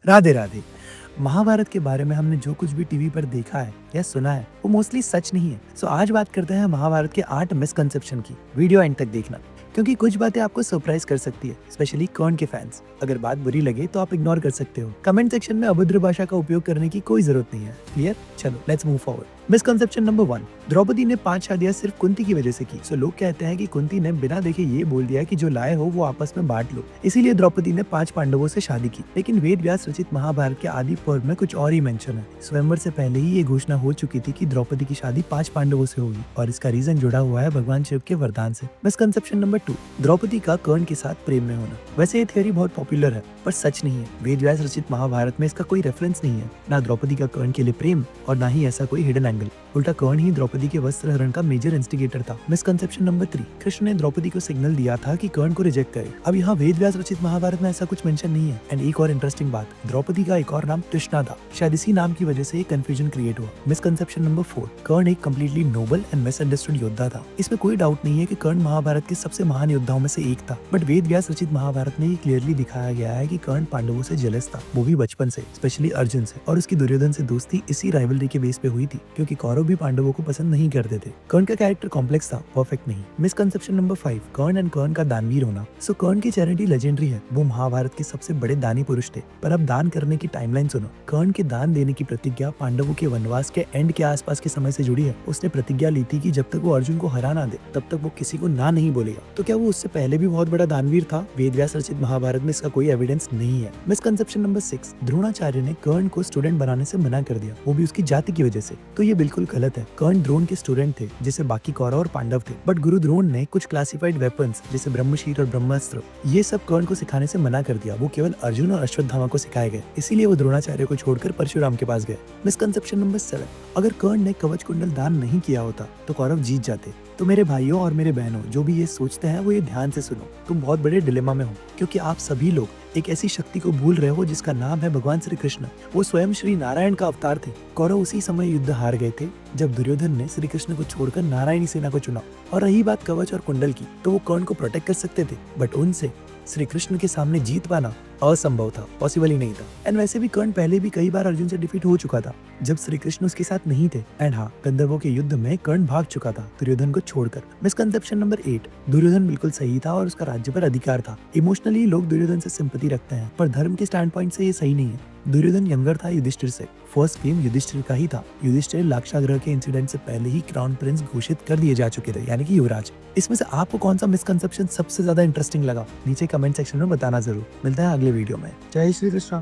राधे राधे। महाभारत के बारे में हमने जो कुछ भी टीवी पर देखा है या सुना है वो मोस्टली सच नहीं है। सो आज बात करते हैं महाभारत के 8 मिसकंसेप्शन की। वीडियो एंड तक देखना क्योंकि कुछ बातें आपको सरप्राइज कर सकती है, स्पेशली कर्ण के फैंस। अगर बात बुरी लगे तो आप इग्नोर कर सकते हो। कमेंट सेक्शन में अभद्र भाषा का उपयोग करने की कोई जरूरत नहीं है। क्लियर? चलो let's move forward. Misconception number 1, Draupadi ने 5 शादियां सिर्फ कुंती की वजह से की। सो लोग कहते हैं कि कुंती ने बिना देखे ये बोल दिया कि जो लाए हो वो आपस में बांट लो, इसीलिए द्रौपदी ने 5 पांडवों से शादी की। लेकिन वेद व्यास रचित महाभारत के आदि पर्व में कुछ और ही मेंशन है। स्वयंवर से पहले ही ये घोषणा हो चुकी थी कि द्रौपदी की शादी 5 पांडवों से होगी और इसका रीजन जुड़ा हुआ है भगवान शिव के वरदान से। मिसकंसेप्शन नंबर 2, द्रौपदी का कर्ण के साथ प्रेम में होना। वैसे ये थियोरी बहुत पॉपुलर है पर सच नहीं है। वेद व्यास रचित महाभारत में इसका कोई रेफरेंस नहीं है, ना द्रौपदी का कर्ण के लिए प्रेम और ना ही ऐसा कोई हिडन एंगल। उल्टा कर्ण ही द्रौपदी के वस्त्र हरण का मेजर इंस्टिगेटर था। मिसकंसेप्शन नंबर 3, कृष्ण ने द्रौपदी को सिग्नल दिया था कि कर्ण को रिजेक्ट करे। अब यहाँ वेद व्यास रचित महाभारत में ऐसा कुछ मेंशन नहीं है। एंड एक और इंटरेस्टिंग बात, द्रौपदी का एक और नाम तृष्णा था। शायद इसी नाम की वजह से ये कंफ्यूजन क्रिएट हुआ। मिसकंसेप्शन नंबर 4, कर्ण एक कम्प्लीटली नोबल एंड मिसअंडरस्टूड योद्धा था। इसमें कोई डाउट नहीं है कि कर्ण महाभारत के सबसे महान योद्धाओं में से एक था, बट वेद व्यास रचित महाभारत में ये क्लियरली दिखाया गया है कि कर्ण पांडवों से जेलस था, वो भी बचपन से, स्पेशली अर्जुन से। और उसकी दुर्योधन से दोस्ती इसी राइवलरी के बेस पे हुई थी, क्योंकि कौरव भी पांडवों को पसंद नहीं करते थे। कर्ण का कैरेक्टर कॉम्प्लेक्स था, परफेक्ट नहीं। मिसकंसेप्शन नंबर 5, कर्ण एंड कर्ण का दानवीर होना। सो कर्ण की चैरिटी लेजेंडरी है, वो महाभारत के सबसे बड़े दानी पुरुष थे। पर अब दान करने की टाइमलाइन सुनो। कर्ण के दान देने की प्रतिज्ञा पांडवों के वनवास के एंड के आसपास के समय से जुड़ी है। उसने प्रतिज्ञा ली थी कि जब तक वो अर्जुन को हरा ना दे तब तक वो किसी को ना नहीं बोलेगा। तो क्या वो उससे पहले भी बहुत बड़ा दानवीर था? वेद व्यास रचित महाभारत में इसका कोई एविडेंस नहीं है। मिसकंसेप्शन नंबर 6, द्रोणाचार्य ने कर्ण को स्टूडेंट बनाने से मना कर दिया, वो भी उसकी जाति की वजह से। तो ये बिल्कुल गलत है। कर्ण द्रोण के स्टूडेंट थे जैसे बाकी कौरव और पांडव थे, बट गुरु द्रोण ने कुछ क्लासिफाइड वेपन्स जैसे ब्रह्मशीर और ब्रह्मास्त्र ये सब कर्ण को सिखाने से मना कर दिया। वो केवल अर्जुन और अश्वत्थामा को सिखाए गए, इसीलिए वो द्रोणाचार्य को छोड़कर परशुराम के पास गए। मिसकंसेप्शन नंबर 7, अगर कर्ण ने कवच कुंडल दान नहीं किया होता तो कौरव जीत जाते। तो मेरे भाइयों और मेरे बहनों जो भी ये सोचते हैं वो ये ध्यान से सुनो, तुम बहुत बड़े डिलेमा में हो, क्योंकि आप सभी लोग एक ऐसी शक्ति को भूल रहे हो जिसका नाम है भगवान श्री कृष्ण। वो स्वयं श्री नारायण का अवतार थे। कौरव उसी समय युद्ध हार गए थे जब दुर्योधन ने श्री कृष्ण को छोड़कर नारायणी सेना को चुना। और रही बात कवच और कुंडल की, तो वो कर्ण को प्रोटेक्ट कर सकते थे, बट उनसे श्री कृष्ण के सामने जीत पाना असंभव था, पॉसिबल ही नहीं था। एंड वैसे भी कर्ण पहले भी कई बार अर्जुन से डिफीट हो चुका था जब श्री कृष्ण उसके साथ नहीं थे। एंड हाँ, गंधर्वों के युद्ध में कर्ण भाग चुका था दुर्योधन को छोड़कर। मिसकंसेप्शन नंबर 8, दुर्योधन बिल्कुल सही था और उसका राज्य पर अधिकार था। इमोशनली लोग दुर्योधन से सिंपैथी रखते हैं, पर धर्म के स्टैंड पॉइंट से ये सही नहीं है। दुर्योधन यंगर था युधिष्ठिर से, फर्स्ट फेम युधिष्ठिर का ही था। युधिष्ठिर लाक्षागृह के इंसिडेंट से पहले ही क्राउन प्रिंस घोषित कर दिए जा चुके थे, यानी कि युवराज। इसमें से आपको कौन सा मिसकंसेप्शन सबसे ज्यादा इंटरेस्टिंग लगा नीचे कमेंट सेक्शन में बताना जरूर। मिलता है अगले वीडियो में। जय श्री कृष्ण।